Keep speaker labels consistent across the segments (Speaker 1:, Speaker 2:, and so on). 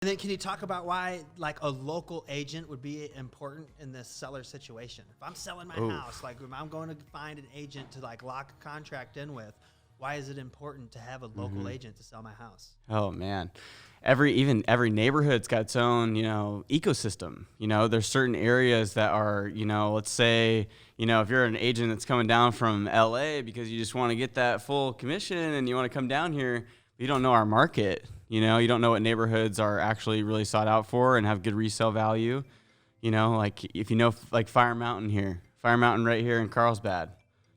Speaker 1: And then can you talk about why like a local agent would be important in this seller situation? If I'm selling my house, like if I'm going to find an agent to like lock a contract in with, why is it important to have a local agent to sell my house?
Speaker 2: Oh man. Every neighborhood's got its own, ecosystem. There's certain areas that are, let's say, if you're an agent that's coming down from LA because you just want to get that full commission and you want to come down here, but you don't know our market, you don't know what neighborhoods are actually really sought out for and have good resale value. Like if like Fire Mountain here, Fire Mountain right here in Carlsbad,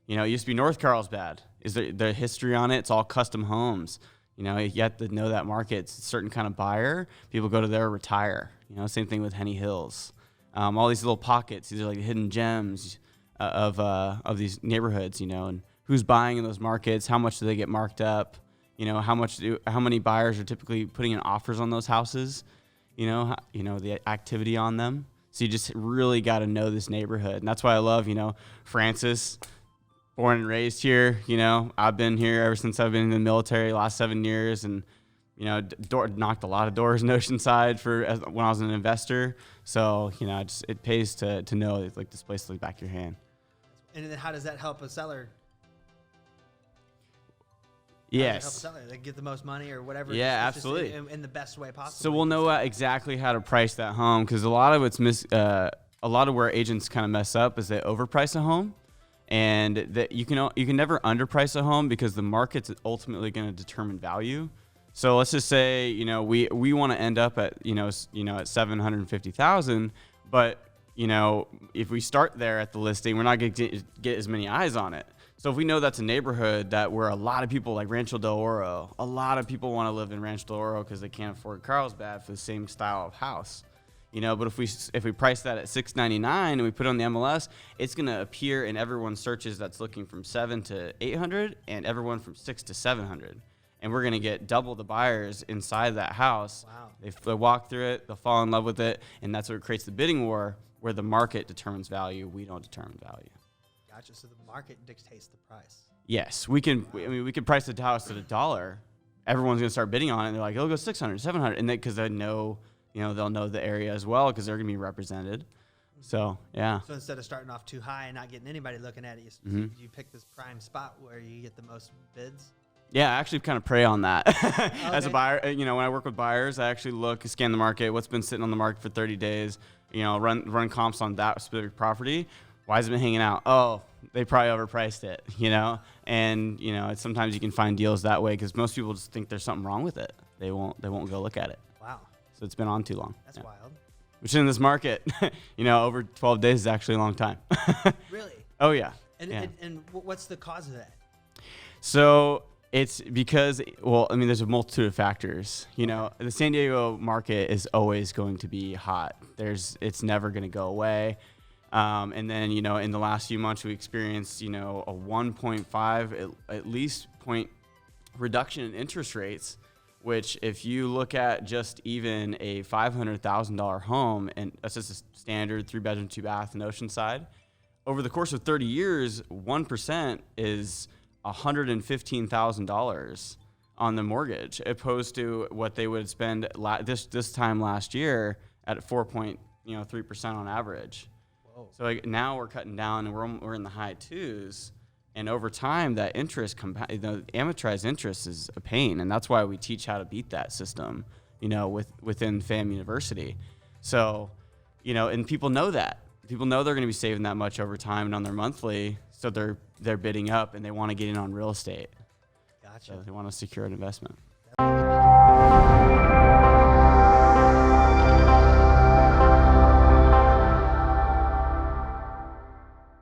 Speaker 2: it used to be North Carlsbad. Is there the history on it? It's all custom homes. You have to know that market. It's a certain kind of buyer. People go to there, retire. Same thing with Henny Hills. All these little pockets. These are like hidden gems of these neighborhoods. And who's buying in those markets? How much do they get marked up? How many buyers are typically putting in offers on those houses? The activity on them. So you just really got to know this neighborhood, and that's why I love Francis. Born and raised here, I've been here ever since I've been in the military, last 7 years, and knocked a lot of doors in Oceanside when I was an investor. So it pays to know like this place like back of your hand.
Speaker 1: And then how does that help a seller?
Speaker 2: Yes.
Speaker 1: They get the most money or whatever.
Speaker 2: Yeah,
Speaker 1: just
Speaker 2: absolutely.
Speaker 1: In the best way possible.
Speaker 2: So we'll know exactly how to price that home, because a lot of where agents kind of mess up is they overprice a home. And that you can never underprice a home, because the market's ultimately going to determine value. So let's just say we want to end up at at 750,000, but if we start there at the listing, we're not going to get as many eyes on it. So if we know that's a neighborhood where a lot of people, like Rancho Del Oro, a lot of people want to live in Rancho Del Oro because they can't afford Carlsbad for the same style of house. But if we price that at $699 and we put it on the MLS, it's going to appear in everyone's searches that's looking from 7 to 800 and everyone from 6 to 700. And we're going to get double the buyers inside that house.
Speaker 1: Wow.
Speaker 2: They walk through it, they'll fall in love with it, and that's what creates the bidding war, where the market determines value. We don't determine value.
Speaker 1: Gotcha. So the market dictates the price.
Speaker 2: Yes, we can. We could price the house at $1. Everyone's going to start bidding on it. And they're like, it'll go 600, 700, and because they know. They'll know the area as well because they're going to be represented. So, yeah.
Speaker 1: So instead of starting off too high and not getting anybody looking at it, you pick this prime spot where you get the most bids?
Speaker 2: Yeah, I actually kind of prey on that. As a buyer. When I work with buyers, I actually scan the market, what's been sitting on the market for 30 days, run comps on that specific property. Why has it been hanging out? Oh, they probably overpriced it, And, sometimes you can find deals that way because most people just think there's something wrong with it. They won't go look at it.
Speaker 1: Wow.
Speaker 2: So it's been on too long.
Speaker 1: That's wild.
Speaker 2: Which in this market, over 12 days is actually a long time.
Speaker 1: Really?
Speaker 2: Oh, yeah.
Speaker 1: And what's the cause of that?
Speaker 2: So it's because, there's a multitude of factors. The San Diego market is always going to be hot. It's never going to go away. And then, in the last few months, we experienced, a 1.5 at least point reduction in interest rates, which if you look at just even a $500,000 home, and that's just a standard 3-bedroom, 2-bath in Oceanside, over the course of 30 years, 1% is $115,000 on the mortgage, opposed to what they would spend this time last year at 4.3% on average.
Speaker 1: Whoa.
Speaker 2: So now we're cutting down, and we're in the high 2s. And over time, that interest, amortized interest is a pain, and that's why we teach how to beat that system, within FAM University. So, and people know that. People know they're going to be saving that much over time and on their monthly, so they're bidding up and they want to get in on real estate.
Speaker 1: Gotcha.
Speaker 2: So they want to secure an investment.